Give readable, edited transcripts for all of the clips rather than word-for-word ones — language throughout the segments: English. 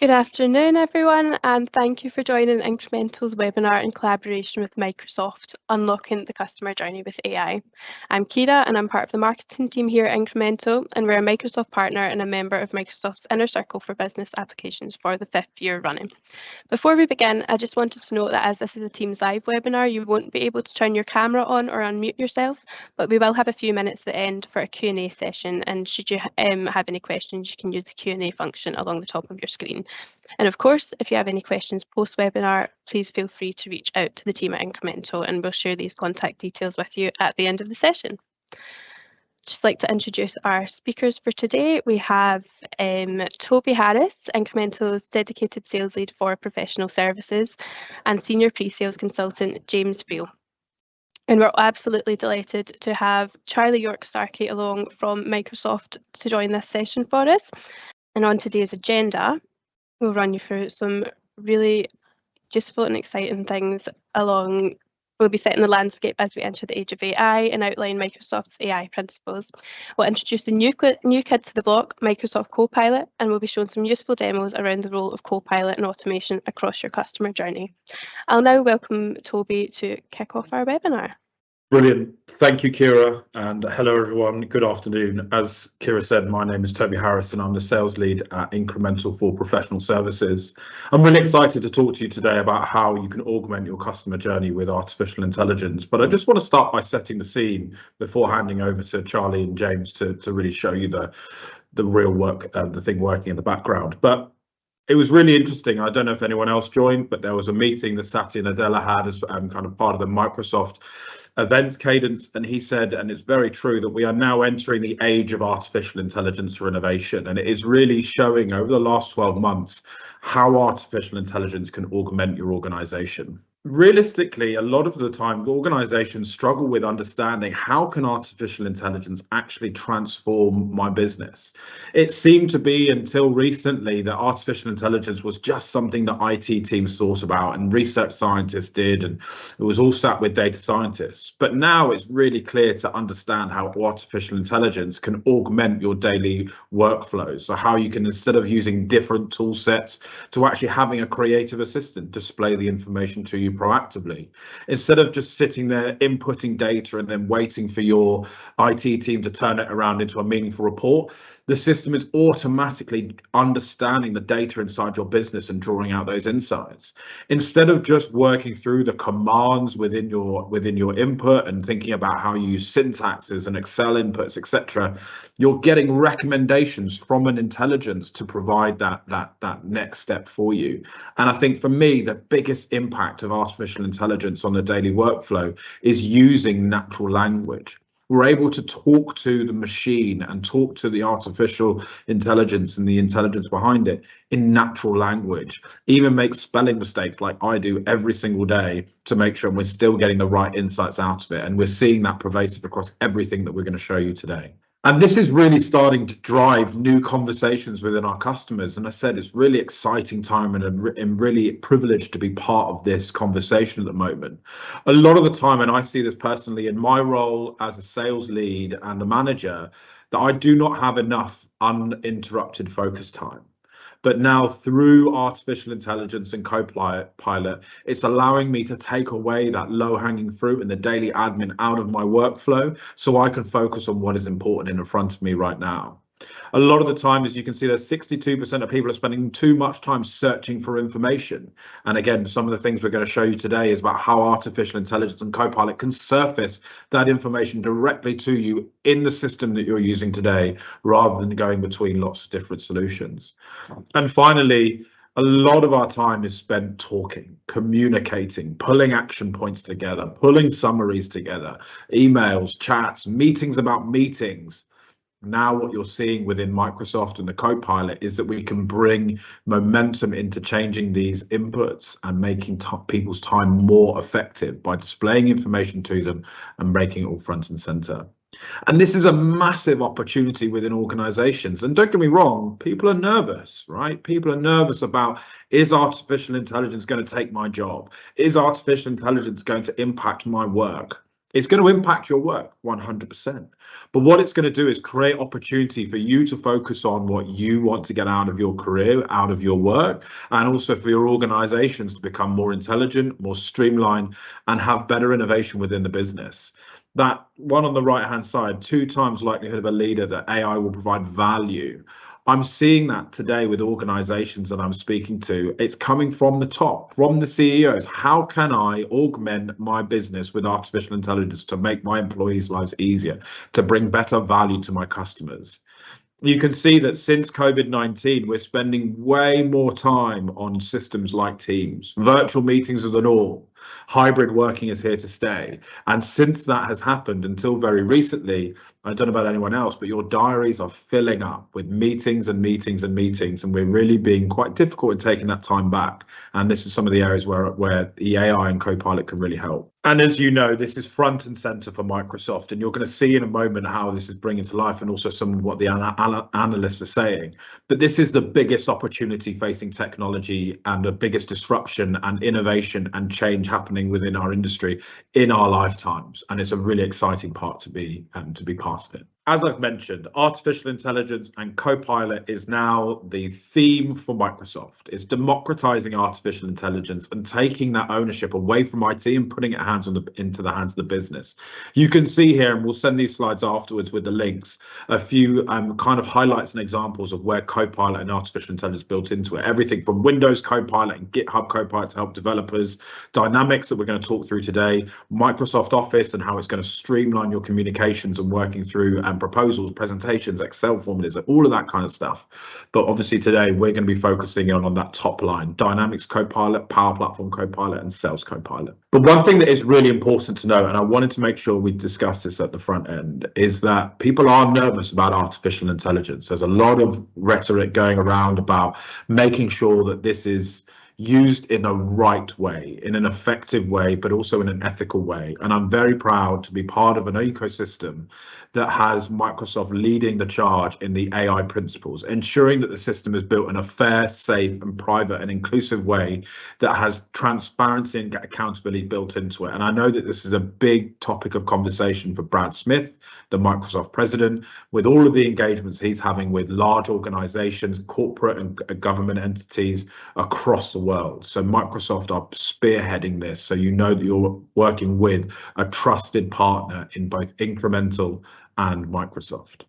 Good afternoon, everyone, and thank you for joining Incremental's webinar in collaboration with Microsoft, Unlocking the Customer Journey with AI. I'm Kira, and I'm part of the marketing team here at Incremental, and we're a Microsoft partner and a member of Microsoft's Inner Circle for Business Applications for the 5th year running. Before we begin, I just wanted to note that as this is a Teams Live webinar, you won't be able to turn your camera on or unmute yourself, but we will have a few minutes at the end for a Q&A session, and should you have any questions, you can use the Q&A function along the top of your screen. And of course, if you have any questions post-webinar, please feel free to reach out to the team at Incremental, and we'll share these contact details with you at the end of the session. Just like to introduce our speakers for today. We have Toby Harris, Incremental's dedicated sales lead for professional services, and Senior Pre-Sales Consultant James Freel. And we're absolutely delighted to have Charlie Yorke-Starkey along from Microsoft to join this session for us. And on today's agenda, we'll run you through some really useful and exciting things along. We'll be setting the landscape as we enter the age of AI and outline Microsoft's AI principles. We'll introduce the new kid to the block, Microsoft Copilot, and we'll be showing some useful demos around the role of Copilot and automation across your customer journey. I'll now welcome Toby to kick off our webinar. Brilliant. Thank you, Kira, and hello, everyone. Good afternoon. As Kira said, my name is Toby Harris, and I'm the sales lead at Incremental for Professional Services. I'm really excited to talk to you today about how you can augment your customer journey with artificial intelligence. But I just want to start by setting the scene before handing over to Charlie and James to really show you the real work, the thing working in the background. But it was really interesting. I don't know if anyone else joined, but there was a meeting that Satya Nadella had as kind of part of the Microsoft event cadence, and he said, and it's very true, that we are now entering the age of artificial intelligence for innovation, and it is really showing over the last 12 months how artificial intelligence can augment your organization. Realistically, a lot of the time, organizations struggle with understanding how can artificial intelligence actually transform my business. It seemed to be until recently that artificial intelligence was just something that IT teams thought about and research scientists did, and it was all sat with data scientists. But now it's really clear to understand how artificial intelligence can augment your daily workflows. So how you can, instead of using different tool sets, to actually having a creative assistant display the information to you proactively, instead of just sitting there inputting data and then waiting for your IT team to turn it around into a meaningful report. The system is automatically understanding the data inside your business and drawing out those insights. Instead of just working through the commands within your input and thinking about how you use syntaxes and Excel inputs, etc., you're getting recommendations from an intelligence to provide that next step for you. And I think for me, the biggest impact of artificial intelligence on the daily workflow is using natural language. We're able to talk to the machine and talk to the artificial intelligence and the intelligence behind it in natural language, even make spelling mistakes like I do every single day to make sure we're still getting the right insights out of it. And we're seeing that pervasive across everything that we're going to show you today. And this is really starting to drive new conversations within our customers. And I said, it's really exciting time, and I'm really privileged to be part of this conversation at the moment. A lot of the time, and I see this personally in my role as a sales lead and a manager, that I do not have enough uninterrupted focus time. But now through artificial intelligence and Copilot, it's allowing me to take away that low-hanging fruit and the daily admin out of my workflow so I can focus on what is important in front of me right now. A lot of the time, as you can see, there's 62% of people are spending too much time searching for information. And again, some of the things we're going to show you today is about how artificial intelligence and Copilot can surface that information directly to you in the system that you're using today, rather than going between lots of different solutions. And finally, a lot of our time is spent talking, communicating, pulling action points together, pulling summaries together, emails, chats, meetings about meetings. Now what you're seeing within Microsoft and the Copilot is that we can bring momentum into changing these inputs and making people's time more effective by displaying information to them and making it all front and center. And this is a massive opportunity within organizations. And don't get me wrong, people are nervous, right? People are nervous about, is artificial intelligence going to take my job? Is artificial intelligence going to impact my work? It's going to impact your work 100%. But what it's going to do is create opportunity for you to focus on what you want to get out of your career, out of your work, and also for your organizations to become more intelligent, more streamlined, and have better innovation within the business. That one on the right-hand side, 2 times likelihood of a leader that AI will provide value. I'm seeing that today with organizations that I'm speaking to. It's coming from the top, from the CEOs. How can I augment my business with artificial intelligence to make my employees' lives easier, to bring better value to my customers? You can see that since COVID-19, we're spending way more time on systems like Teams. Virtual meetings are the norm. Hybrid working is here to stay. And since that has happened until very recently, I don't know about anyone else, but your diaries are filling up with meetings and meetings and meetings, and we're really being quite difficult in taking that time back. And this is some of the areas where the AI and Copilot can really help. And as you know, this is front and center for Microsoft, and you're going to see in a moment how this is bringing to life and also some of what the analysts are saying. But this is the biggest opportunity facing technology and the biggest disruption and innovation and change happening within our industry in our lifetimes. And it's a really exciting part to be part of it. As I've mentioned, artificial intelligence and Copilot is now the theme for Microsoft. It's democratizing artificial intelligence and taking that ownership away from IT and putting it into the hands of the business. You can see here, and we'll send these slides afterwards with the links, a few kind of highlights and examples of where Copilot and artificial intelligence built into it. Everything from Windows Copilot and GitHub Copilot to help developers, Dynamics that we're going to talk through today, Microsoft Office and how it's going to streamline your communications and working through proposals, presentations, Excel formulas, all of that kind of stuff. But obviously today we're going to be focusing on that top line: Dynamics Copilot, Power Platform Copilot, and Sales Copilot. But one thing that is really important to know, and I wanted to make sure we discuss this at the front end, is that people are nervous about artificial intelligence. There's a lot of rhetoric going around about making sure that this is used in a right way, in an effective way, but also in an ethical way. And I'm very proud to be part of an ecosystem that has Microsoft leading the charge in the AI principles, ensuring that the system is built in a fair, safe, and private and inclusive way that has transparency and accountability built into it. And I know that this is a big topic of conversation for Brad Smith, the Microsoft president, with all of the engagements he's having with large organizations, corporate and government entities across the world. So Microsoft are spearheading this, so you know that you're working with a trusted partner in both Incremental and Microsoft.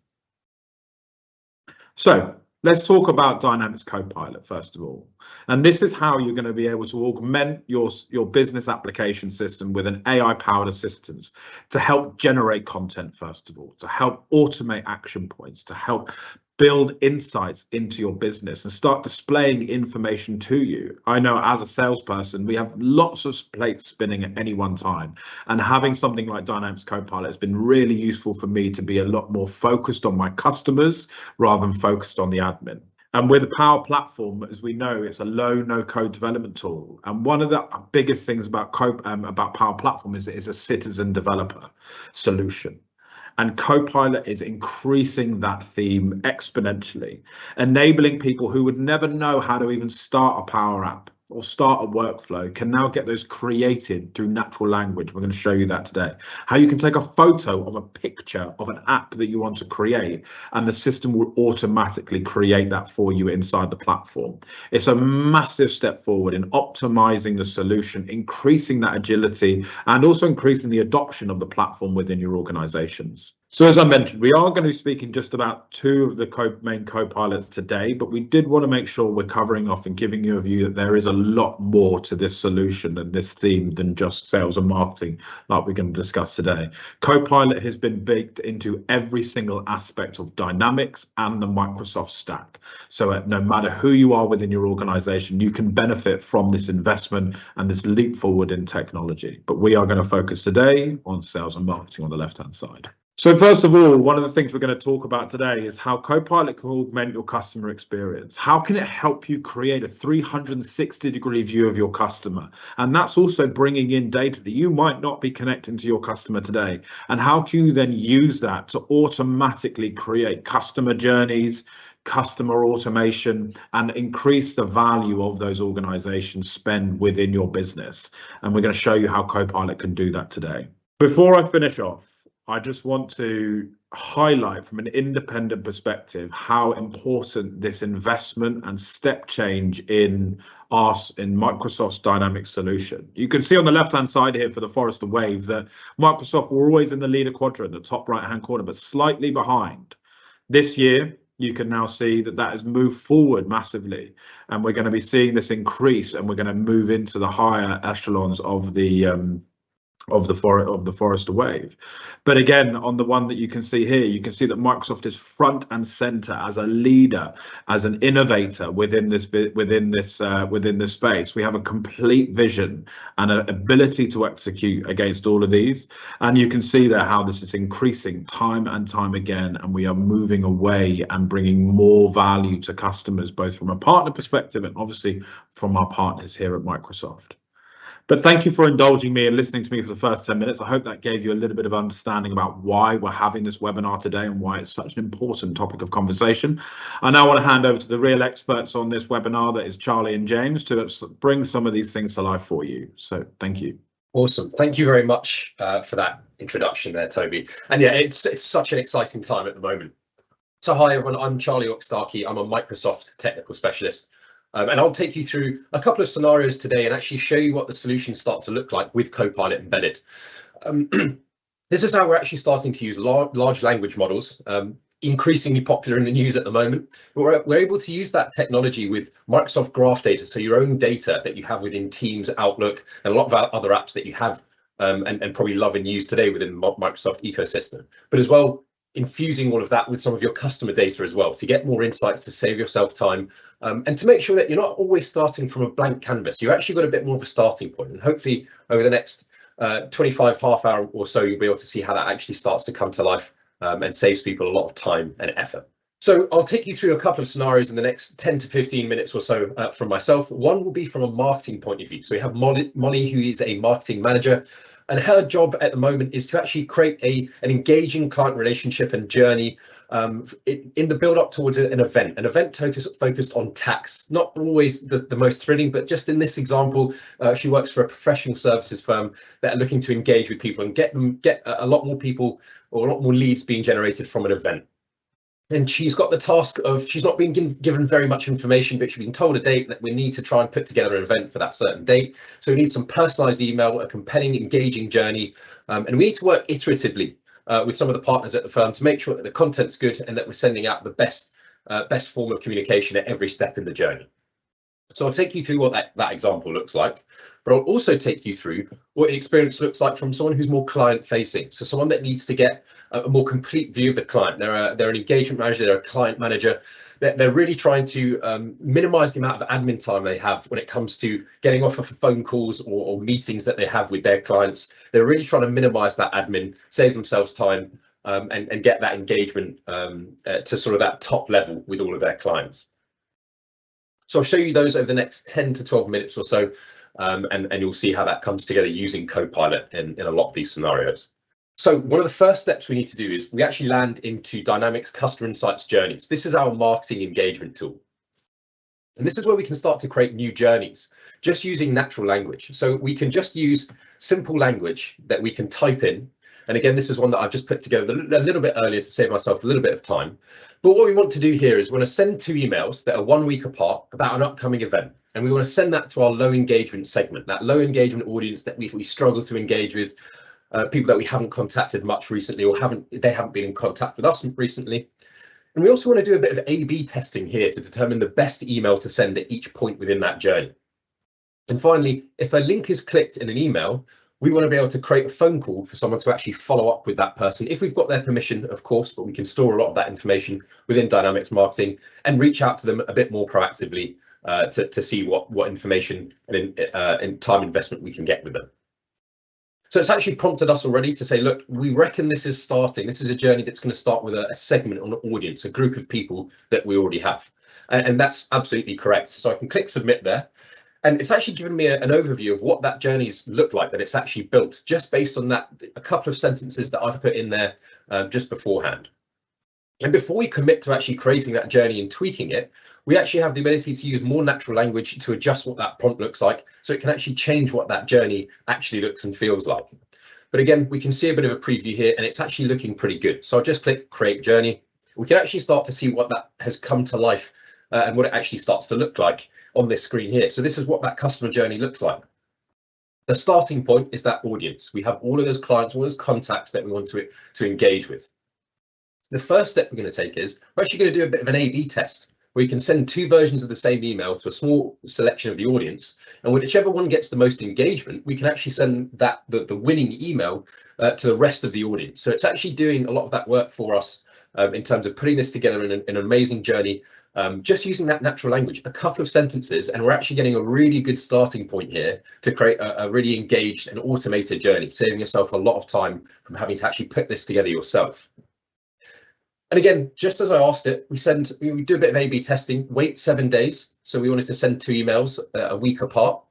So let's talk about Dynamics Copilot first of all. And this is how you're going to be able to augment your business application system with an AI-powered assistant to help generate content, first of all, to help automate action points, to help build insights into your business and start displaying information to you. I know as a salesperson, we have lots of plates spinning at any one time, and having something like Dynamics Copilot has been really useful for me to be a lot more focused on my customers rather than focused on the admin. And with the Power Platform, as we know, it's a low, no-code development tool. And one of the biggest things about Power Platform is it is a citizen developer solution. And Copilot is increasing that theme exponentially, enabling people who would never know how to even start a Power App or start a workflow can now get those created through natural language. We're going to show you that today. How you can take a photo of a picture of an app that you want to create, and the system will automatically create that for you inside the platform. It's a massive step forward in optimizing the solution, increasing that agility, and also increasing the adoption of the platform within your organizations. So as I mentioned, we are going to be speaking just about 2 of the main co-pilots today, but we did want to make sure we're covering off and giving you a view that there is a lot more to this solution and this theme than just sales and marketing, like we're going to discuss today. Copilot has been baked into every single aspect of Dynamics and the Microsoft stack. So no matter who you are within your organization, you can benefit from this investment and this leap forward in technology. But we are going to focus today on sales and marketing on the left-hand side. So first of all, one of the things we're going to talk about today is how Copilot can augment your customer experience. How can it help you create a 360-degree view of your customer? And that's also bringing in data that you might not be connecting to your customer today. And how can you then use that to automatically create customer journeys, customer automation, and increase the value of those organizations spend within your business? And we're going to show you how Copilot can do that today. Before I finish off, I just want to highlight from an independent perspective how important this investment and step change in Microsoft's dynamic solution. You can see on the left-hand side here for the Forrester Wave that Microsoft were always in the leader quadrant, the top right-hand corner, but slightly behind. This year, you can now see that that has moved forward massively, and we're going to be seeing this increase, and we're going to move into the higher echelons of the Forrester Wave. But again, on the one that you can see here, you can see that Microsoft is front and center as a leader, as an innovator within this space. We have a complete vision and an ability to execute against all of these, and you can see there how this is increasing time and time again, and we are moving away and bringing more value to customers, both from a partner perspective and obviously from our partners here at Microsoft. But thank you for indulging me and listening to me for the first 10 minutes. I hope that gave you a little bit of understanding about why we're having this webinar today and why it's such an important topic of conversation. I now want to hand over to the real experts on this webinar, that is Charlie and James, to bring some of these things to life for you. So thank you. Awesome. Thank you very much for that introduction there, Toby. And yeah, it's such an exciting time at the moment. So hi, everyone. I'm Charlie Yorke-Starkey. I'm a Microsoft technical specialist. And I'll take you through a couple of scenarios today and actually show you what the solutions start to look like with Copilot embedded. This is how we're actually starting to use large language models, increasingly popular in the news at the moment. We're able to use that technology with Microsoft Graph data, so your own data that you have within Teams, Outlook, and a lot of other apps that you have and probably love and use today within the Microsoft ecosystem. But as well, infusing all of that with some of your customer data as well to get more insights, to save yourself time, and to make sure that you're not always starting from a blank canvas. You've actually got a bit more of a starting point, and hopefully over the next 25 half hour or so, you'll be able to see how that actually starts to come to life and saves people a lot of time and effort. So I'll take you through a couple of scenarios in the next 10 to 15 minutes or so from myself. One will be from a marketing point of view. So we have Molly, who is a marketing manager, and her job at the moment is to actually create an engaging client relationship and journey in the build up towards an event focused on tax. Not always the most thrilling, but just in this example, she works for a professional services firm that are looking to engage with people and get a lot more people or a lot more leads being generated from an event. And she's got the task of, she's not been given very much information, but she's been told a date that we need to try and put together an event for that certain date. So we need some personalized email, a compelling, engaging journey, and we need to work iteratively with some of the partners at the firm to make sure that the content's good and that we're sending out the best form of communication at every step in the journey. So I'll take you through what that example looks like, but I'll also take you through what the experience looks like from someone who's more client facing. So someone that needs to get a more complete view of the client. They're an engagement manager, they're a client manager. They're really trying to minimize the amount of admin time they have when it comes to getting off of phone calls or meetings that they have with their clients. They're really trying to minimize that admin, save themselves time, and get that engagement to sort of that top level with all of their clients. So I'll show you those over the next 10 to 12 minutes or so, and you'll see how that comes together using Copilot in a lot of these scenarios. So one of the first steps we need to do is we actually land into Dynamics Customer Insights Journeys. This is our marketing engagement tool. And this is where we can start to create new journeys, just using natural language. So we can just use simple language that we can type in. And again, this is one that I've just put together a little bit earlier to save myself a little bit of time. But what we want to do here is we want to send 2 emails that are 1 week apart about an upcoming event. And we want to send that to our low engagement segment, that low engagement audience that we struggle to engage with, people that we haven't contacted much recently, or they haven't been in contact with us recently. And we also want to do a bit of A/B testing here to determine the best email to send at each point within that journey. And finally, if a link is clicked in an email, we want to be able to create a phone call for someone to actually follow up with that person, if we've got their permission, of course, but we can store a lot of that information within Dynamics Marketing and reach out to them a bit more proactively to see what information and time investment we can get with them. So it's actually prompted us already to say, look, we reckon this is starting. This is a journey that's going to start with a segment on an audience, a group of people that we already have. And that's absolutely correct. So I can click submit there. And it's actually given me an overview of what that journey's looked like, that it's actually built just based on that, a couple of sentences that I've put in there just beforehand. And before we commit to actually creating that journey and tweaking it, we actually have the ability to use more natural language to adjust what that prompt looks like, so it can actually change what that journey actually looks and feels like. But again, we can see a bit of a preview here, and it's actually looking pretty good. So I'll just click Create Journey. We can actually start to see what that has come to life and what it actually starts to look like on this screen here. So this is what that customer journey looks like. The starting point is that audience. We have all of those clients, all those contacts that we want to engage with. The first step we're going to take is we're actually going to do a bit of an A/B test, where you can send two versions of the same email to a small selection of the audience, and whichever one gets the most engagement, we can actually send the winning email to the rest of the audience. So it's actually doing a lot of that work for us in terms of putting this together in an amazing journey, just using that natural language, a couple of sentences, and we're actually getting a really good starting point here to create a really engaged and automated journey, saving yourself a lot of time from having to actually put this together yourself. And again, just as I asked it, we do a bit of A/B testing, wait 7 days. So we wanted to send 2 emails a week apart.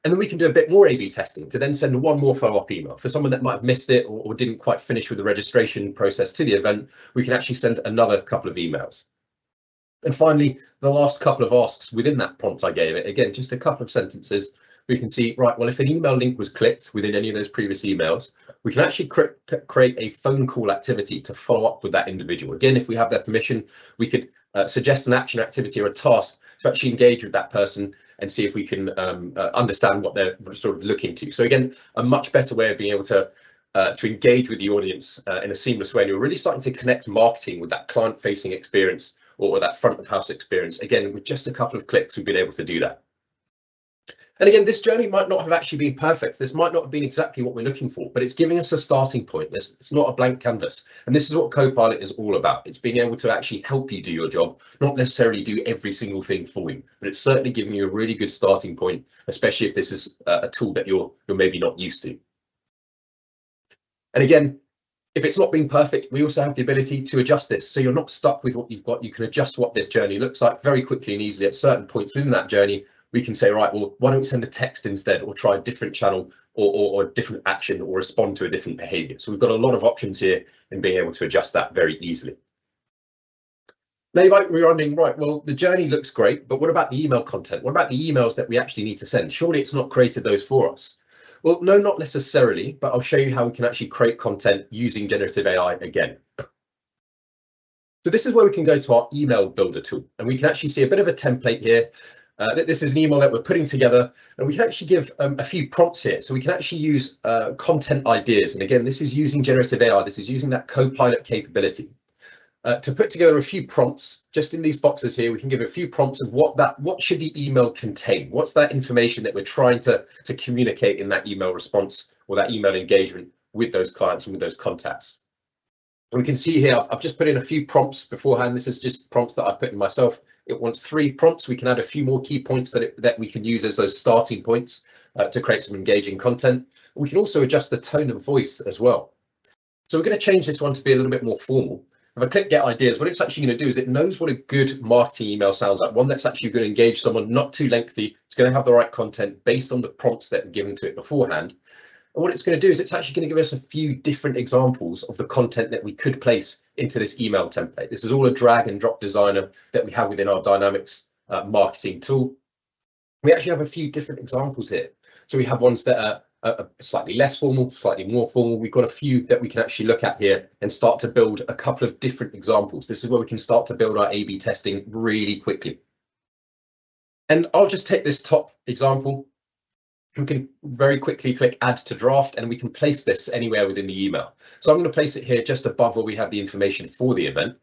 And then we can do a bit more A/B testing to then send one more follow-up email. For someone that might have missed it or didn't quite finish with the registration process to the event, we can actually send another couple of emails. And finally, the last couple of asks within that prompt I gave it, again, just a couple of sentences. We can see, right, well, if an email link was clicked within any of those previous emails, we can actually create a phone call activity to follow up with that individual. Again, if we have their permission, we could suggest an action activity or a task to actually engage with that person and see if we can understand what they're sort of looking to. So again, a much better way of being able to engage with the audience in a seamless way. And we're really starting to connect marketing with that client-facing experience or that front of house experience. Again, with just a couple of clicks, we've been able to do that. And again, this journey might not have actually been perfect. This might not have been exactly what we're looking for, but it's giving us a starting point. It's not a blank canvas. And this is what Copilot is all about. It's being able to actually help you do your job, not necessarily do every single thing for you, but it's certainly giving you a really good starting point, especially if this is a tool that you're maybe not used to. And again, if it's not being perfect, we also have the ability to adjust this. So you're not stuck with what you've got. You can adjust what this journey looks like very quickly and easily at certain points within that journey. We can say, right, well, why don't we send a text instead, or try a different channel or a different action, or respond to a different behavior. So we've got a lot of options here in being able to adjust that very easily. Now you might be wondering, right, well, the journey looks great, but what about the email content? What about the emails that we actually need to send? Surely it's not created those for us. Well, no, not necessarily, but I'll show you how we can actually create content using generative AI again. So this is where we can go to our email builder tool, and we can actually see a bit of a template here. This is an email that we're putting together, and we can actually give a few prompts here. So we can actually use content ideas. And again, this is using generative AI. This is using that Copilot capability to put together a few prompts. Just in these boxes here, we can give a few prompts of what should the email contain? What's that information that we're trying to communicate in that email response or that email engagement with those clients and with those contacts? And we can see here, I've just put in a few prompts beforehand. This is just prompts that I've put in myself. It wants 3 prompts. We can add a few more key points that we can use as those starting points to create some engaging content. We can also adjust the tone of voice as well. So we're going to change this one to be a little bit more formal. If I click Get Ideas, what it's actually going to do is it knows what a good marketing email sounds like, one that's actually going to engage someone, not too lengthy. It's going to have the right content based on the prompts that were given to it beforehand. And what it's going to do is it's actually going to give us a few different examples of the content that we could place into this email template. This is all a drag and drop designer that we have within our Dynamics marketing tool. We actually have a few different examples here. So we have ones that are slightly less formal, slightly more formal. We've got a few that we can actually look at here and start to build a couple of different examples. This is where we can start to build our A/B testing really quickly. And I'll just take this top example. We can very quickly click Add to Draft, and we can place this anywhere within the email. So I'm going to place it here just above where we have the information for the event.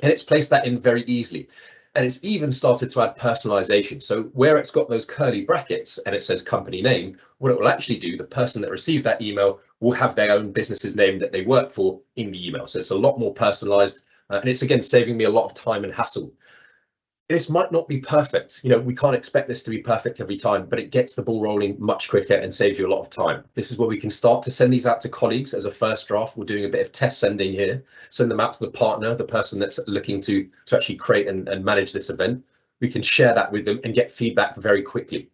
And it's placed that in very easily. And it's even started to add personalization. So where it's got those curly brackets and it says company name, what it will actually do, the person that received that email will have their own business's name that they work for in the email. So it's a lot more personalized, and it's again saving me a lot of time and hassle. This might not be perfect. You know, we can't expect this to be perfect every time, but it gets the ball rolling much quicker and saves you a lot of time. This is where we can start to send these out to colleagues as a first draft. We're doing a bit of test sending here, send them out to the partner, the person that's looking to actually create and manage this event. We can share that with them and get feedback very quickly.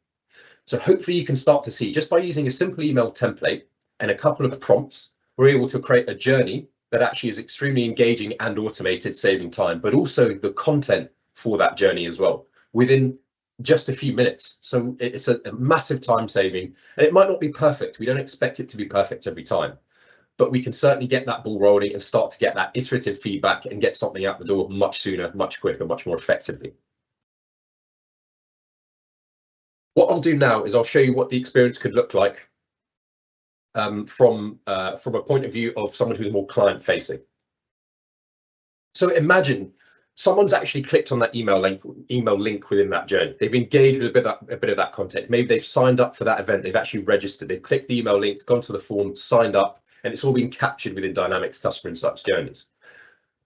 So hopefully you can start to see, just by using a simple email template and a couple of prompts, we're able to create a journey that actually is extremely engaging and automated, saving time, but also the content for that journey as well, within just a few minutes. So it's a massive time saving, and it might not be perfect. We don't expect it to be perfect every time, but we can certainly get that ball rolling and start to get that iterative feedback and get something out the door much sooner, much quicker, much more effectively. What I'll do now is I'll show you what the experience could look like from a point of view of someone who's more client facing. So imagine someone's actually clicked on that email link within that journey. They've engaged with a bit of that content. Maybe they've signed up for that event. They've actually registered. They've clicked the email link, gone to the form, signed up, and it's all been captured within Dynamics Customer Insights journeys.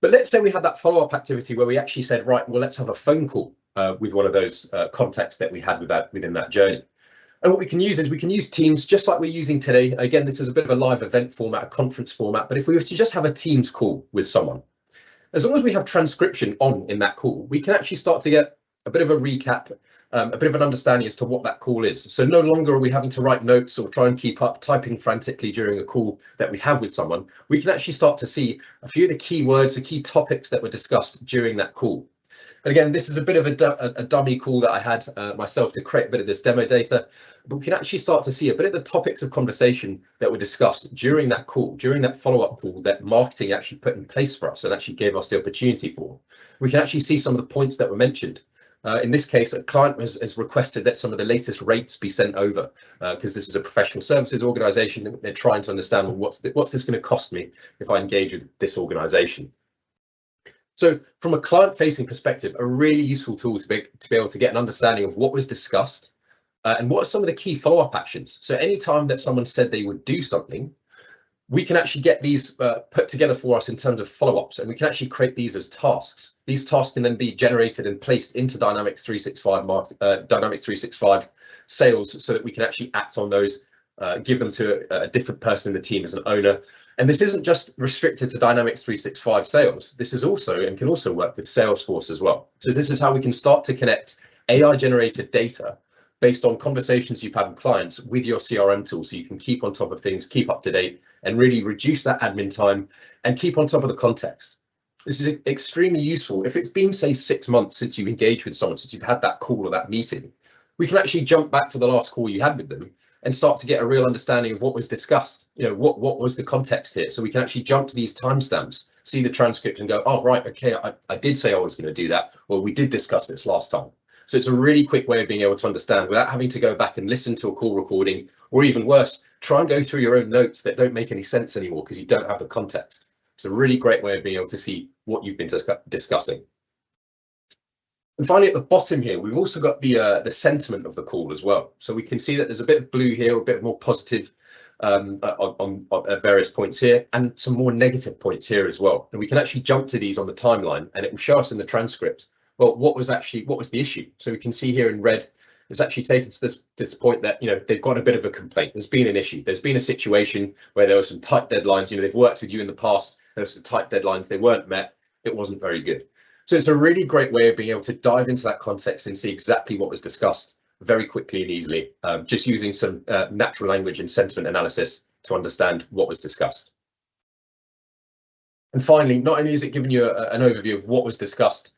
But let's say we had that follow-up activity where we actually said, right, well, let's have a phone call with one of those contacts that we had within that journey. And what we can use is we can use Teams just like we're using today. Again, this is a bit of a live event format, a conference format. But if we were to just have a Teams call with someone, as long as we have transcription on in that call, we can actually start to get a bit of a recap, a bit of an understanding as to what that call is. So no longer are we having to write notes or try and keep up typing frantically during a call that we have with someone. We can actually start to see a few of the key words, the key topics that were discussed during that call. And again, this is a bit of a dummy call that I had myself to create a bit of this demo data, but we can actually start to see a bit of the topics of conversation that were discussed during that call, during that follow-up call that marketing actually put in place for us and actually gave us the opportunity for. We can actually see some of the points that were mentioned. In this case, a client has requested that some of the latest rates be sent over because this is a professional services organization. They're trying to understand, well, what's this going to cost me if I engage with this organization? So from a client-facing perspective, a really useful tool to be able to get an understanding of what was discussed and what are some of the key follow-up actions. So anytime that someone said they would do something, we can actually get these put together for us in terms of follow-ups, and we can actually create these as tasks. These tasks can then be generated and placed into Dynamics 365 sales so that we can actually act on those, give them to a different person in the team as an owner. And this isn't just restricted to Dynamics 365 sales. This is also and can also work with Salesforce as well. So this is how we can start to connect AI-generated data based on conversations you've had with clients with your CRM tool, so you can keep on top of things, keep up to date, and really reduce that admin time and keep on top of the context. This is extremely useful. If it's been, say, 6 months since you've engaged with someone, since you've had that call or that meeting, we can actually jump back to the last call you had with them and start to get a real understanding of what was discussed. You know, what was the context here? So we can actually jump to these timestamps, see the transcript and go, oh, right, okay, I did say I was going to do that, or we did discuss this last time. So it's a really quick way of being able to understand without having to go back and listen to a call recording, or even worse, try and go through your own notes that don't make any sense anymore because you don't have the context. It's a really great way of being able to see what you've been discussing. And finally, at the bottom here, we've also got the sentiment of the call as well. So we can see that there's a bit of blue here, a bit more positive on various points here, and some more negative points here as well. And we can actually jump to these on the timeline, and it will show us in the transcript, well, what was the issue? So we can see here in red, it's actually taken to this point that, you know, they've got a bit of a complaint. There's been an issue. There's been a situation where there were some tight deadlines. You know, they've worked with you in the past. There were some tight deadlines. They weren't met. It wasn't very good. So it's a really great way of being able to dive into that context and see exactly what was discussed very quickly and easily, just using some natural language and sentiment analysis to understand what was discussed. And finally, not only is it giving you an overview of what was discussed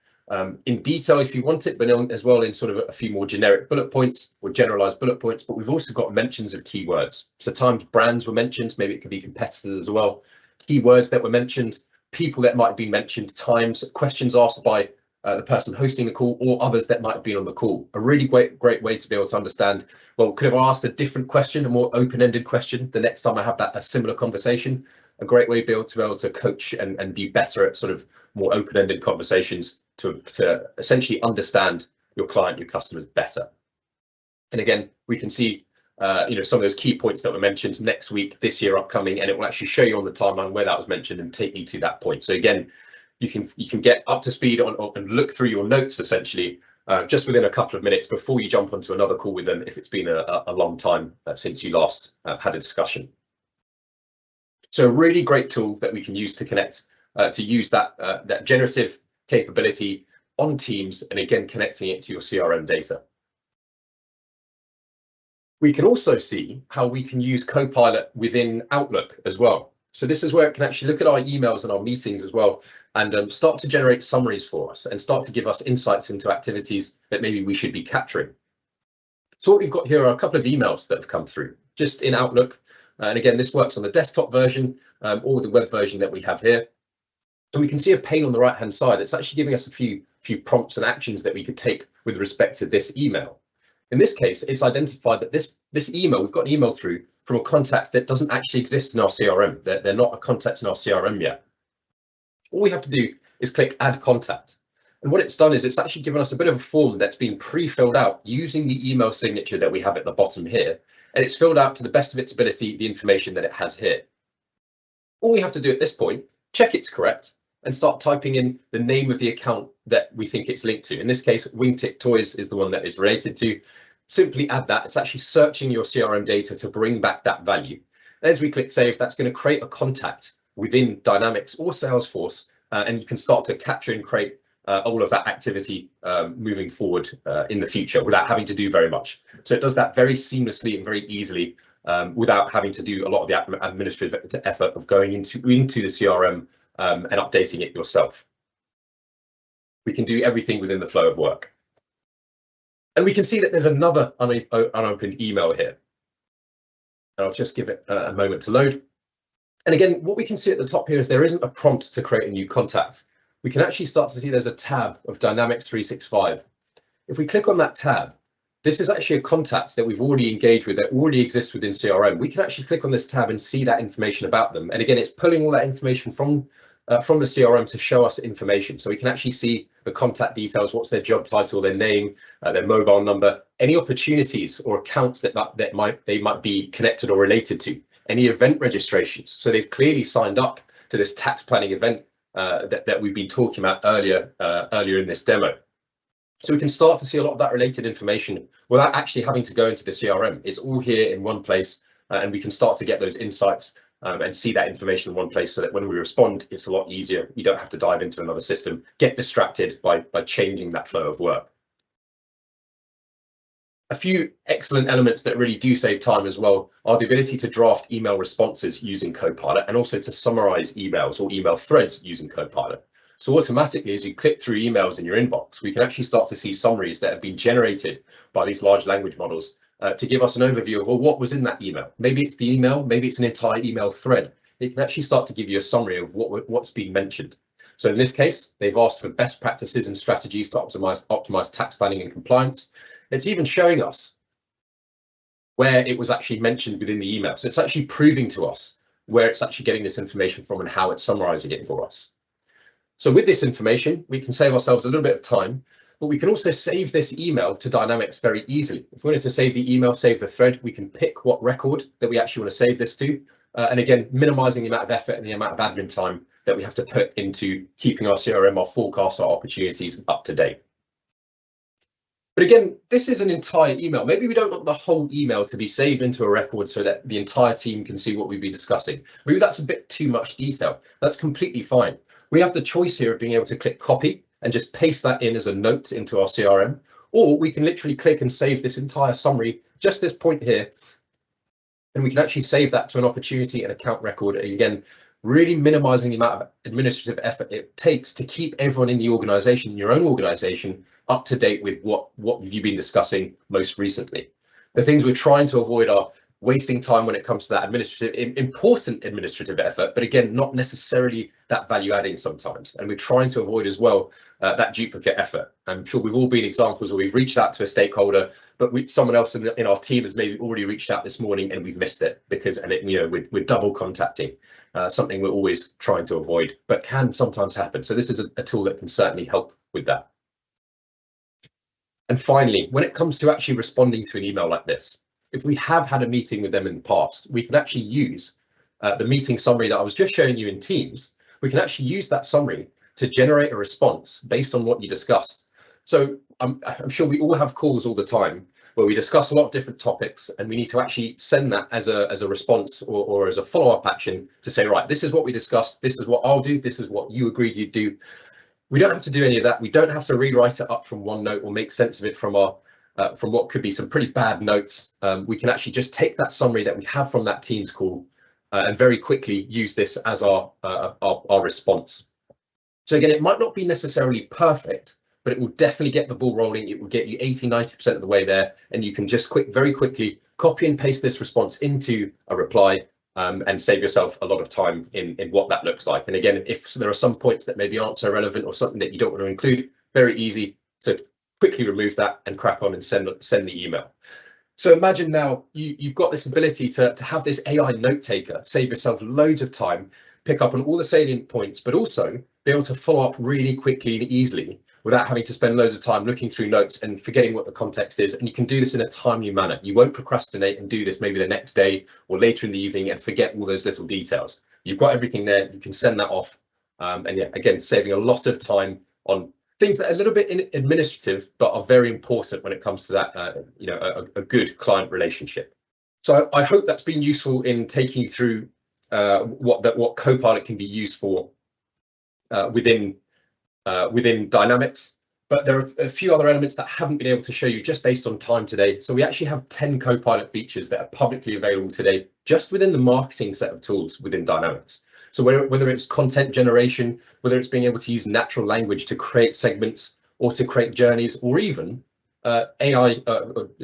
in detail if you want it, but as well in sort of a few more generic bullet points or generalized bullet points, but we've also got mentions of keywords. So times brands were mentioned, maybe it could be competitors as well, keywords that were mentioned, people that might have been mentioned, times, questions asked by the person hosting the call or others that might have been on the call. A really great way to be able to understand, well, could have asked a different question, a more open-ended question the next time I have a similar conversation. A great way to be able to coach and be better at sort of more open-ended conversations to essentially understand your client, your customers better. And again, we can see you know, some of those key points that were mentioned next week, this year, upcoming, and it will actually show you on the timeline where that was mentioned and take you to that point. So again, you can get up to speed on and look through your notes essentially just within a couple of minutes before you jump onto another call with them if it's been a long time since you last had a discussion. So a really great tool that we can use to connect, to use that generative capability on Teams, and again, connecting it to your CRM data. We can also see how we can use Copilot within Outlook as well. So this is where it can actually look at our emails and our meetings as well, and start to generate summaries for us and start to give us insights into activities that maybe we should be capturing. So what we've got here are a couple of emails that have come through just in Outlook. And again, this works on the desktop version or the web version that we have here. And we can see a pane on the right hand side. It's actually giving us a few prompts and actions that we could take with respect to this email. In this case, it's identified that this email, we've got an email through from a contact that doesn't actually exist in our CRM. They're not a contact in our CRM yet. All we have to do is click add contact. And what it's done is it's actually given us a bit of a form that's been pre-filled out using the email signature that we have at the bottom here. And it's filled out to the best of its ability, the information that it has here. All we have to do at this point, check it's correct, and start typing in the name of the account that we think it's linked to. In this case, Wingtip Toys is the one that it's related to. Simply add that. It's actually searching your CRM data to bring back that value. As we click save, that's going to create a contact within Dynamics or Salesforce, and you can start to capture and create all of that activity moving forward in the future without having to do very much. So it does that very seamlessly and very easily without having to do a lot of the administrative effort of going into the CRM and updating it yourself. We can do everything within the flow of work. And we can see that there's another unopened email here. And I'll just give it a moment to load. And again, what we can see at the top here is there isn't a prompt to create a new contact. We can actually start to see there's a tab of Dynamics 365. If we click on that tab, this is actually a contact that we've already engaged with, that already exists within CRM. We can actually click on this tab and see that information about them. And again, it's pulling all that information from the CRM to show us information. So we can actually see the contact details, what's their job title, their name, their mobile number, any opportunities or accounts that they might be connected or related to, any event registrations. So they've clearly signed up to this tax planning event that we've been talking about earlier in this demo. So we can start to see a lot of that related information without actually having to go into the CRM. It's all here in one place, and we can start to get those insights and see that information in one place, so that when we respond, it's a lot easier. You don't have to dive into another system, get distracted by changing that flow of work. A few excellent elements that really do save time as well are the ability to draft email responses using Copilot, and also to summarize emails or email threads using Copilot. So automatically, as you click through emails in your inbox, we can actually start to see summaries that have been generated by these large language models to give us an overview of, well, what was in that email. Maybe it's the email, maybe it's an entire email thread. It can actually start to give you a summary of what's been mentioned. So in this case, they've asked for best practices and strategies to optimize tax planning and compliance. It's even showing us where it was actually mentioned within the email. So it's actually proving to us where it's actually getting this information from and how it's summarizing it for us. So with this information, we can save ourselves a little bit of time, but we can also save this email to Dynamics very easily. If we wanted to save the email, save the thread, we can pick what record that we actually want to save this to. And again, minimizing the amount of effort and the amount of admin time that we have to put into keeping our CRM, our forecast, our opportunities up to date. But again, this is an entire email. Maybe we don't want the whole email to be saved into a record so that the entire team can see what we've been discussing. Maybe that's a bit too much detail. That's completely fine. We have the choice here of being able to click copy and just paste that in as a note into our CRM, or we can literally click and save this entire summary, just this point here, and we can actually save that to an opportunity and account record. Again, really minimizing the amount of administrative effort it takes to keep everyone in the organization, your own organization, up to date with what you've been discussing most recently. The things we're trying to avoid are wasting time when it comes to that important administrative effort, but again, not necessarily that value adding sometimes. And we're trying to avoid as well that duplicate effort. I'm sure we've all been examples where we've reached out to a stakeholder, but someone else in our team has maybe already reached out this morning and we've missed it we're double contacting, something we're always trying to avoid, but can sometimes happen. So this is a tool that can certainly help with that. And finally, when it comes to actually responding to an email like this, if we have had a meeting with them in the past, we can actually use the meeting summary that I was just showing you in Teams. We can actually use that summary to generate a response based on what you discussed. So I'm sure we all have calls all the time where we discuss a lot of different topics, and we need to actually send that as a response or as a follow-up action to say, right, this is what we discussed, this is what I'll do, this is what you agreed you'd do. We don't have to do any of that. We don't have to rewrite it up from OneNote or make sense of it from what could be some pretty bad notes. We can actually just take that summary that we have from that Teams call, and very quickly use this as our response. So again, it might not be necessarily perfect, but it will definitely get the ball rolling. It will get you 80–90% of the way there, and you can just very quickly copy and paste this response into a reply, and save yourself a lot of time in what that looks like. And again, if there are some points that maybe aren't so relevant or something that you don't want to include, very easy to quickly remove that and crack on and send the email. So imagine now you've got this ability to have this AI note taker, save yourself loads of time, pick up on all the salient points, but also be able to follow up really quickly and easily without having to spend loads of time looking through notes and forgetting what the context is. And you can do this in a timely manner. You won't procrastinate and do this maybe the next day or later in the evening and forget all those little details. You've got everything there. You can send that off. And yeah, again, saving a lot of time on things that are a little bit administrative, but are very important when it comes to that, a good client relationship. So I hope that's been useful in taking you through what Copilot can be used for within Dynamics. But there are a few other elements that I haven't been able to show you just based on time today. So we actually have 10 Copilot features that are publicly available today, just within the marketing set of tools within Dynamics. So whether it's content generation, whether it's being able to use natural language to create segments or to create journeys, or even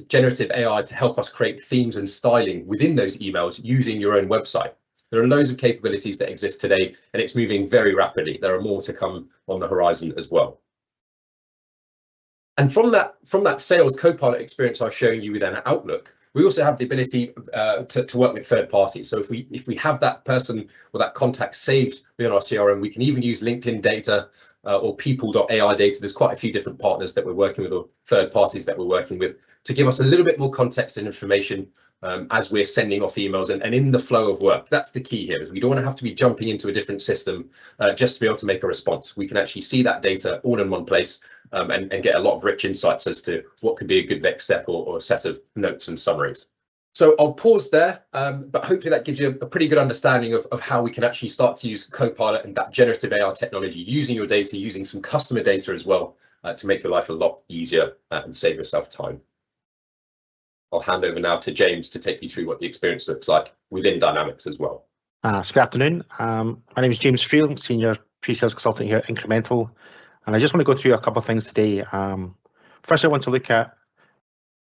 generative AI to help us create themes and styling within those emails using your own website. There are loads of capabilities that exist today, and it's moving very rapidly. There are more to come on the horizon as well. And from that sales Copilot experience I was showing you within Outlook, we also have the ability to work with third parties. So if we have that person or that contact saved within our CRM, we can even use LinkedIn data or people.ai data. There's quite a few different partners that we're working with, or third parties that we're working with, to give us a little bit more context and information as we're sending off emails and in the flow of work. That's the key here, is we don't want to have to be jumping into a different system just to be able to make a response. We can actually see that data all in one place and get a lot of rich insights as to what could be a good next step or a set of notes and summaries. So I'll pause there, but hopefully that gives you a pretty good understanding of how we can actually start to use Copilot and that generative AI technology, using your data, using some customer data as well, to make your life a lot easier and save yourself time. I'll hand over now to James to take you through what the experience looks like within Dynamics as well. So good afternoon. My name is James Freel, Senior Pre-Sales Consultant here at Incremental. And I just want to go through a couple of things today. First, I want to look at,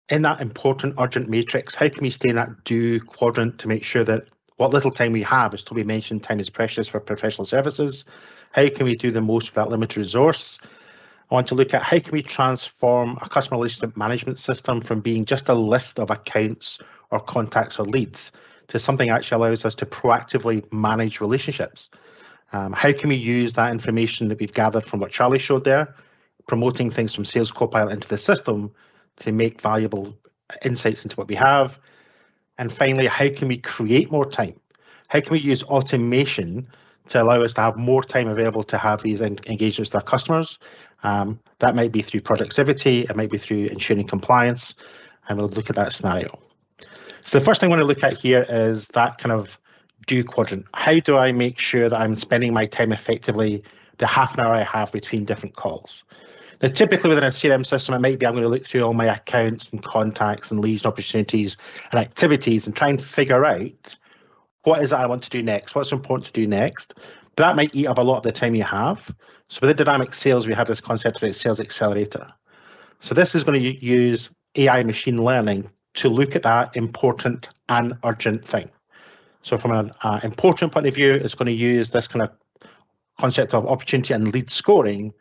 in that important urgent matrix, how can we stay in that do quadrant to make sure that what little time we have, as Toby mentioned, time is precious for professional services. How can we do the most with that limited resource? I want to look at how can we transform a customer relationship management system from being just a list of accounts or contacts or leads to something that actually allows us to proactively manage relationships. How can we use that information that we've gathered from what Charlie showed there, promoting things from Sales Copilot into the system to make valuable insights into what we have? And finally, how can we create more time? How can we use automation to allow us to have more time available to have these engagements with our customers? That might be through productivity, it might be through ensuring compliance, and we'll look at that scenario. So the first thing I want to look at here is that kind of do quadrant. How do I make sure that I'm spending my time effectively the half an hour I have between different calls? Now, typically within a CRM system, it might be I'm going to look through all my accounts and contacts and leads and opportunities and activities and try and figure out what is it I want to do next, what's important to do next. But that might eat up a lot of the time you have. So within dynamic sales, we have this concept of a sales accelerator. So this is going to use AI machine learning to look at that important and urgent thing. So from an important point of view, it's going to use this kind of concept of opportunity and lead scoring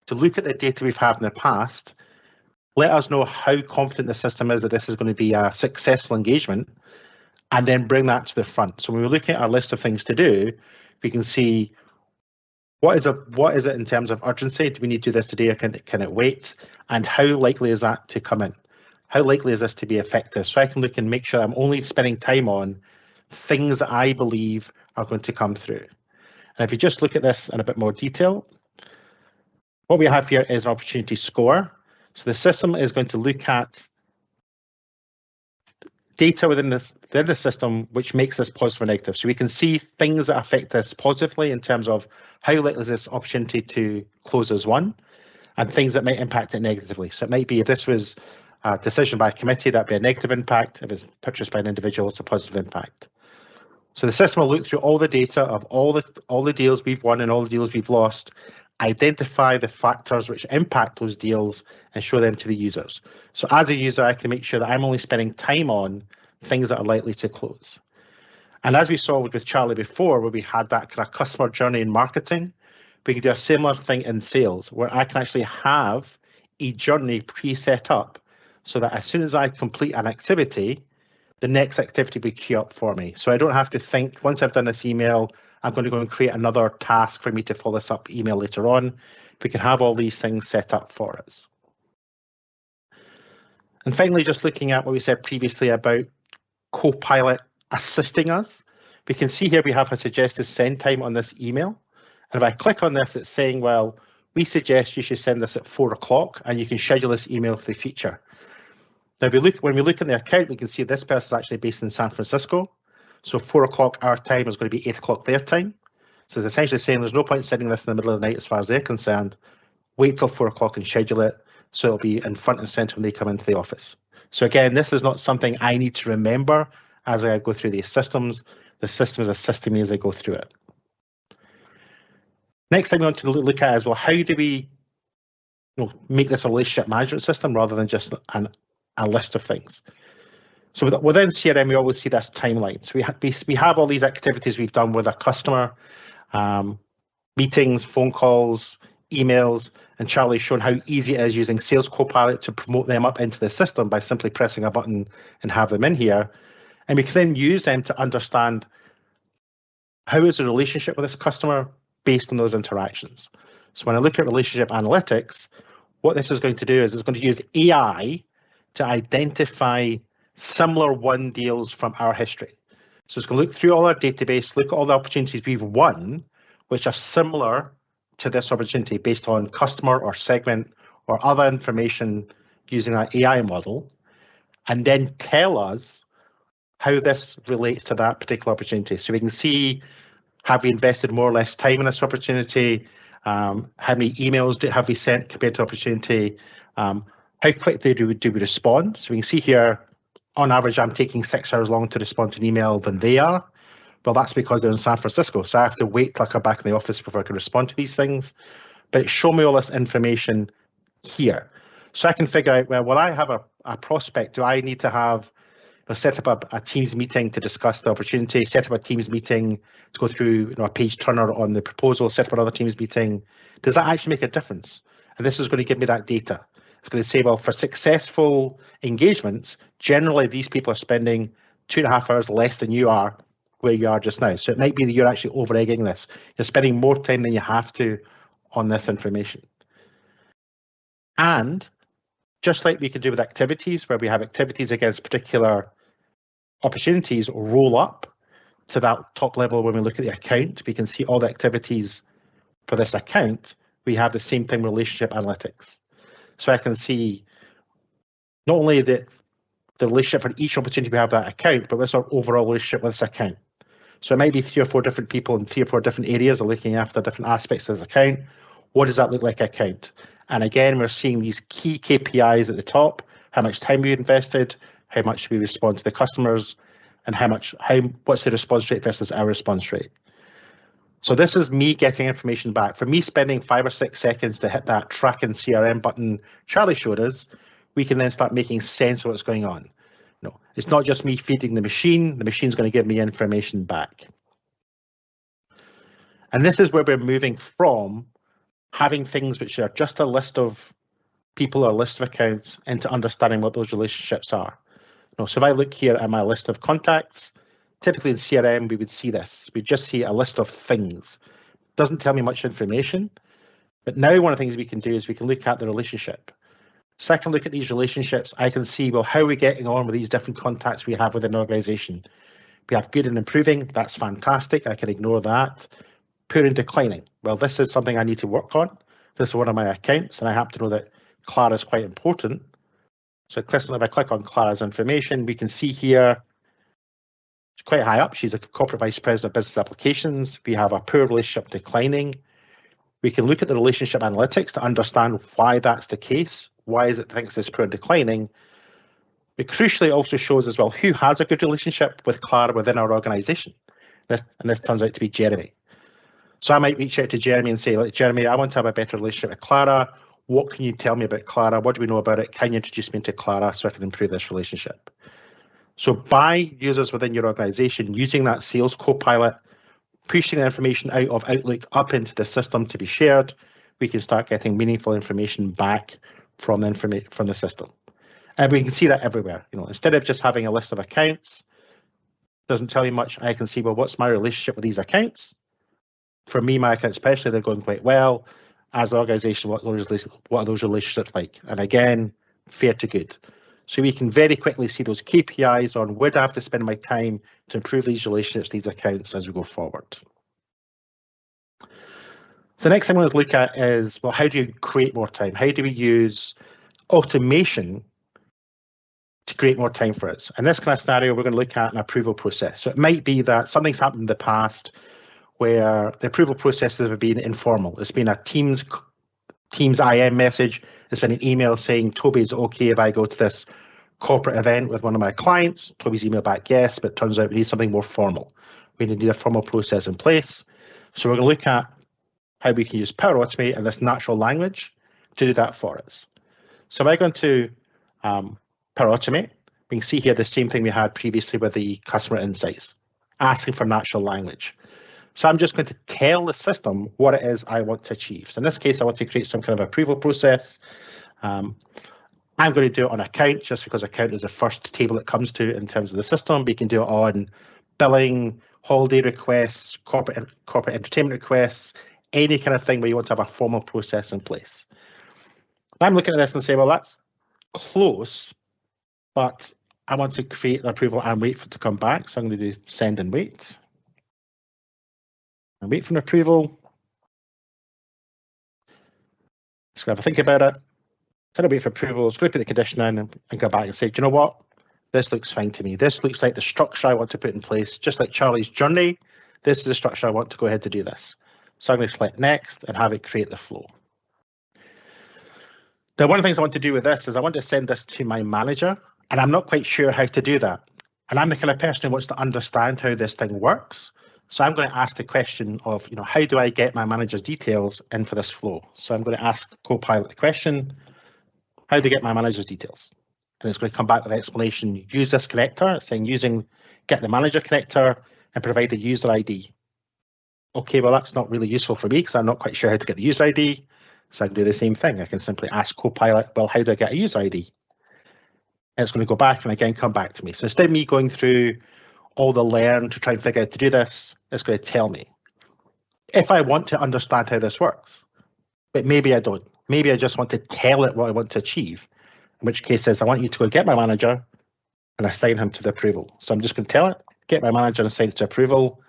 to look at the data we've had in the past, let us know how confident the system is that this is going to be a successful engagement, and then bring that to the front. So when we look at our list of things to do, we can see what is it in terms of urgency? Do we need to do this today, or can it wait? And how likely is that to come in? How likely is this to be effective? So I can look and make sure I'm only spending time on things that I believe are going to come through. And if you just look at this in a bit more detail, what we have here is an opportunity score. So the system is going to look at data within the system which makes this positive or negative. So we can see things that affect this positively in terms of how likely is this opportunity to close as one, and things that might impact it negatively. So it might be if this was a decision by a committee, that'd be a negative impact. If it's purchased by an individual, it's a positive impact. So the system will look through all the data of all the deals we've won and all the deals we've lost, identify the factors which impact those deals and show them to the users. So as a user, I can make sure that I'm only spending time on things that are likely to close. And as we saw with Charlie before, where we had that kind of customer journey in marketing, we can do a similar thing in sales, where I can actually have a journey pre-set up so that as soon as I complete an activity, the next activity will queue up for me. So I don't have to think, once I've done this email, I'm going to go and create another task for me to follow this up email later on. We can have all these things set up for us. And finally, just looking at what we said previously about Copilot assisting us, we can see here we have a suggested send time on this email. And if I click on this, it's saying, well, we suggest you should send this at 4 o'clock and you can schedule this email for the future. Now, when we look in the account, we can see this person is actually based in San Francisco. So 4 o'clock our time is going to be 8 o'clock their time. So it's essentially saying there's no point sending this in the middle of the night as far as they're concerned. Wait till 4 o'clock and schedule it so it'll be in front and center when they come into the office. So again, this is not something I need to remember as I go through these systems. The system is assisting me as I go through it. Next thing we want to look at is, well, how do we make this a relationship management system rather than just a list of things? So within CRM, we always see this timeline. So we have all these activities we've done with a customer, meetings, phone calls, emails, and Charlie's shown how easy it is using Sales Copilot to promote them up into the system by simply pressing a button and have them in here. And we can then use them to understand how is the relationship with this customer based on those interactions. So when I look at relationship analytics, what this is going to do is it's going to use AI to identify similar won deals from our history. So it's going to look through all our database, look at all the opportunities we've won, which are similar to this opportunity based on customer or segment or other information using our AI model, and then tell us how this relates to that particular opportunity. So we can see, have we invested more or less time in this opportunity? How many emails have we sent compared to opportunity? How quickly do we respond? So we can see here, on average, I'm taking 6 hours long to respond to an email than they are. Well, that's because they're in San Francisco. So I have to wait till I come back in the office before I can respond to these things. But it show me all this information here. So I can figure out, well, when I have a prospect, do I need to have set up a Teams meeting to discuss the opportunity, set up a Teams meeting to go through a page turner on the proposal, set up another Teams meeting? Does that actually make a difference? And this is going to give me that data. It's going to say, well, for successful engagements, generally these people are spending 2.5 hours less than you are where you are just now. So it might be that you're actually over-egging this. You're spending more time than you have to on this information. And just like we can do with activities, where we have activities against particular opportunities roll up to that top level when we look at the account, we can see all the activities for this account. We have the same thing with relationship analytics. So I can see not only the relationship for each opportunity we have that account, but what's our overall relationship with this account. So it might be 3 or 4 different people in 3 or 4 different areas are looking after different aspects of the account. What does that look like account? And again, we're seeing these key KPIs at the top, how much time we invested, how much we respond to the customers, and what's the response rate versus our response rate. So this is me getting information back. For me spending 5 or 6 seconds to hit that track in CRM button Charlie showed us, we can then start making sense of what's going on. No, it's not just me feeding the machine's going to give me information back. And this is where we're moving from having things which are just a list of people or a list of accounts into understanding what those relationships are. So if I look here at my list of contacts, typically in CRM, we would see this. We just see a list of things. Doesn't tell me much information, but now one of the things we can do is we can look at the relationship. So I can look at these relationships. I can see, well, how are we getting on with these different contacts we have within an organization? We have good and improving. That's fantastic. I can ignore that. Poor and declining. Well, this is something I need to work on. This is one of my accounts, and I happen to know that Clara is quite important. So if I click on Clara's information, we can see here, she's quite high up. She's a corporate vice president of business applications. We have a poor relationship declining. We can look at the relationship analytics to understand why that's the case. Why is it thinks it's poor and declining? It crucially also shows as well who has a good relationship with Clara within our organization. This turns out to be Jeremy. So I might reach out to Jeremy and say, like, Jeremy, I want to have a better relationship with Clara. What can you tell me about Clara? What do we know about it? Can you introduce me to Clara so I can improve this relationship? So by users within your organization using that sales copilot, pushing the information out of Outlook up into the system to be shared, we can start getting meaningful information back from the system. And we can see that everywhere. Instead of just having a list of accounts, doesn't tell you much, I can see, well, what's my relationship with these accounts? For me, my accounts especially, they're going quite well. As an organization, what are those relationships like? And again, fair to good. So we can very quickly see those KPIs on where do I have to spend my time to improve these relationships, these accounts as we go forward. So the next thing I want to look at is, well, how do you create more time? How do we use automation to create more time for us? In this kind of scenario, we're going to look at an approval process. So it might be that something's happened in the past where the approval processes have been informal. It's been a Teams IM message. It's been an email saying, Toby, is it okay if I go to this corporate event with one of my clients? Toby's email back, yes, but it turns out we need something more formal. We need a formal process in place. So we're going to look at how we can use Power Automate and this natural language to do that for us. So if I go into Power Automate, we can see here the same thing we had previously with the customer insights, asking for natural language. So I'm just going to tell the system what it is I want to achieve. So in this case, I want to create some kind of approval process. I'm going to do it on account just because account is the first table it comes to in terms of the system. We can do it on billing, holiday requests, corporate entertainment requests, any kind of thing where you want to have a formal process in place. I'm looking at this and say, well, that's close, but I want to create an approval and wait for it to come back. So I'm going to do send and wait. And wait for an approval. Just going to have a think about it. Instead of wait for approval, just go put the condition in and go back and say, do you know what? This looks fine to me. This looks like the structure I want to put in place. Just like Charlie's journey, this is the structure I want to go ahead to do this. So I'm going to select next and have it create the flow. Now, one of the things I want to do with this is I want to send this to my manager, and I'm not quite sure how to do that. And I'm the kind of person who wants to understand how this thing works. So I'm going to ask the question of, how do I get my manager's details in for this flow? So I'm going to ask Copilot the question, how do I get my manager's details? And it's going to come back with an explanation. Use this connector. It's saying get the manager connector and provide the user ID. Okay, well, that's not really useful for me because I'm not quite sure how to get the user ID. So I can do the same thing. I can simply ask Copilot, well, how do I get a user ID? And it's going to go back and again come back to me. So instead of me going through all the learn to try and figure out how to do this, it's going to tell me. If I want to understand how this works, but maybe I don't. Maybe I just want to tell it what I want to achieve, in which case says I want you to go get my manager and assign him to the approval. So I'm just going to tell it, get my manager and assign it to approval.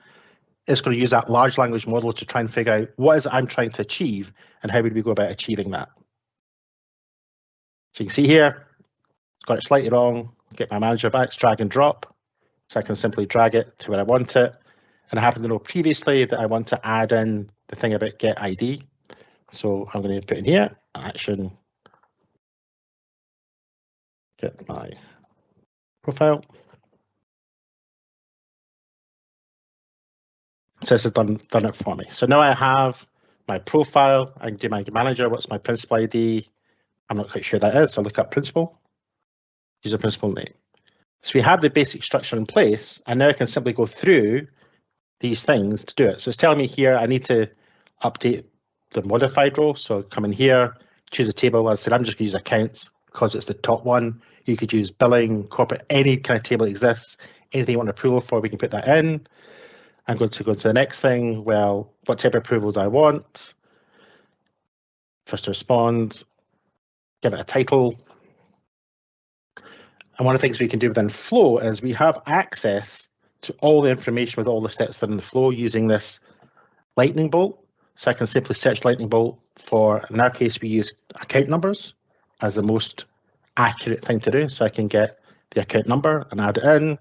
It's going to use that large language model to try and figure out what is it I'm trying to achieve and how would we go about achieving that. So you can see here, got it slightly wrong, get my manager back, drag and drop. So I can simply drag it to where I want it. And I happen to know previously that I want to add in the thing about get ID. So I'm going to put in here, action, get my profile. So this has done it for me. So now I have my profile. I can do my manager. What's my principal ID? I'm not quite sure that is. So I'll look up principal, use a principal name. So we have the basic structure in place, and now I can simply go through these things to do it. So it's telling me here I need to update the modified row. So come in here, choose a table. As I said, I'm just going to use accounts because it's the top one. You could use billing, corporate, any kind of table that exists. Anything you want approval for, we can put that in. I'm going to go to the next thing. Well, what type of approval do I want? First to respond, give it a title. And one of the things we can do within Flow is we have access to all the information with all the steps that are in the flow using this lightning bolt. So I can simply search lightning bolt for, in our case, we use account numbers as the most accurate thing to do. So I can get the account number and add it in.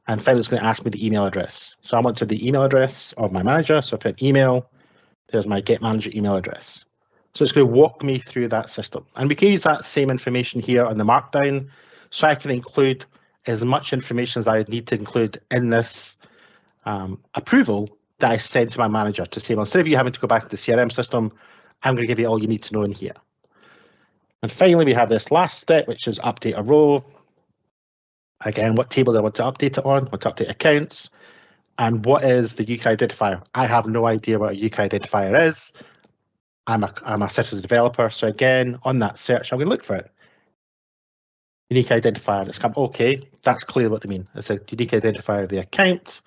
And finally, it's going to ask me the email address. So I want to the email address of my manager. So I put email, there's my get manager email address. So it's going to walk me through that system. And we can use that same information here on the markdown. So I can include as much information as I need to include in this approval that I send to my manager to say, well, instead of you having to go back to the CRM system, I'm going to give you all you need to know in here. And finally, we have this last step, which is update a row. Again, what table do I want to update it on? Want to update accounts? And what is the UK identifier? I have no idea what a UK identifier is. I'm a citizen developer. So again, on that search, I'm going to look for it. Unique identifier. It's come, okay, that's clear what they mean. It's a unique identifier of the account.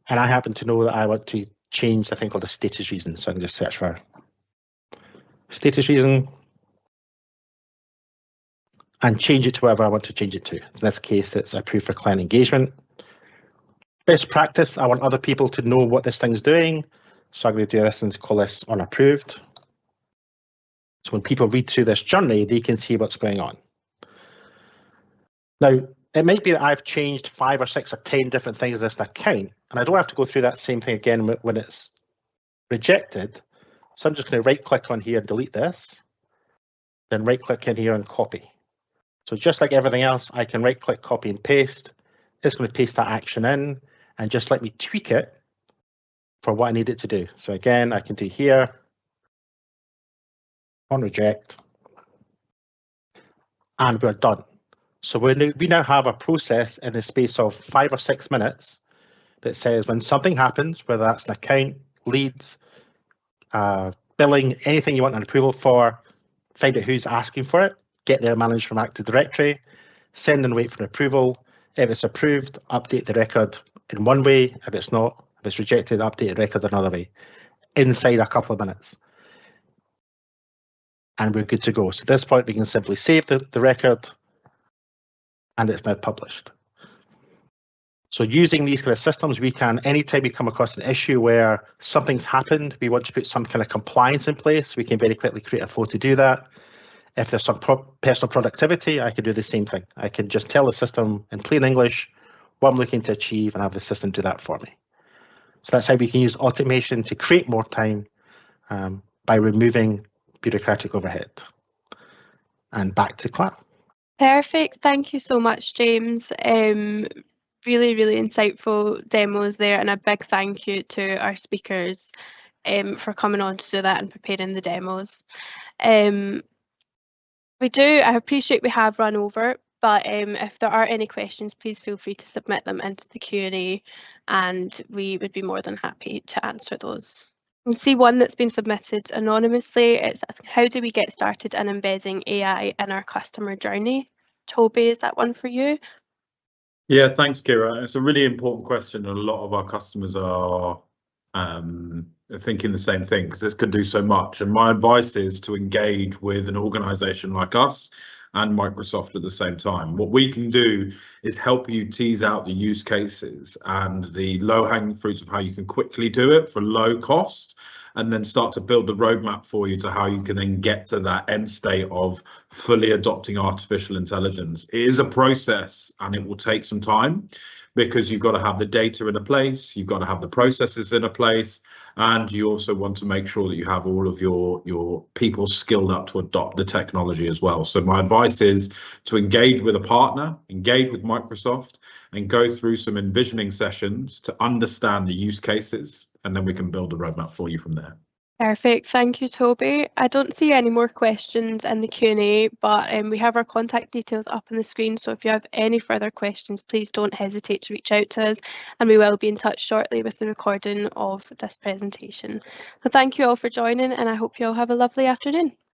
And I happen to know that I want to change the thing called a status reason. So I can just search for status reason and change it to wherever I want to change it to. In this case, it's approved for client engagement. Best practice, I want other people to know what this thing's doing. So I'm going to do this and call this unapproved. So when people read through this journey, they can see what's going on. Now, it might be that I've changed 5 or 6 or 10 different things in this account, and I don't have to go through that same thing again when it's rejected. So I'm just going to right click on here and delete this, then right click in here and copy. So just like everything else, I can right click, copy and paste. It's going to paste that action in and just let me tweak it for what I need it to do. So again, I can do here on reject, and we're done. So we now have a process in the space of 5 or 6 minutes that says when something happens, whether that's an account, lead, billing, anything you want an approval for, find out who's asking for it, get their managed from Active Directory, send and wait for an approval. If it's approved, update the record in one way. If it's not, if it's rejected, update the record another way, inside a couple of minutes. And we're good to go. So at this point, we can simply save the record, and it's now published. So using these kind of systems, we can, anytime we come across an issue where something's happened, we want to put some kind of compliance in place, we can very quickly create a flow to do that. If there's some personal productivity, I can do the same thing. I can just tell the system in plain English what I'm looking to achieve and have the system do that for me. So that's how we can use automation to create more time by removing bureaucratic overhead. And back to Claire. Perfect. Thank you so much, James. Really, really insightful demos there, and a big thank you to our speakers for coming on to do that and preparing the demos. I appreciate we have run over, but if there are any questions, please feel free to submit them into the Q&A, and we would be more than happy to answer those. You can see one that's been submitted anonymously. It's how do we get started in embedding AI in our customer journey? Toby, is that one for you? Yeah, thanks, Kira. It's a really important question, and a lot of our customers are thinking the same thing because this could do so much. And my advice is to engage with an organization like us and Microsoft at the same time. What we can do is help you tease out the use cases and the low-hanging fruits of how you can quickly do it for low cost, and then start to build the roadmap for you to how you can then get to that end state of fully adopting artificial intelligence. It is a process and it will take some time because you've got to have the data in a place, you've got to have the processes in a place, and you also want to make sure that you have all of your people skilled up to adopt the technology as well. So my advice is to engage with a partner, engage with Microsoft, and go through some envisioning sessions to understand the use cases, and then we can build a roadmap for you from there. Perfect. Thank you, Toby. I don't see any more questions in the Q&A, but we have our contact details up on the screen. So if you have any further questions, please don't hesitate to reach out to us, and we will be in touch shortly with the recording of this presentation. So thank you all for joining, and I hope you all have a lovely afternoon.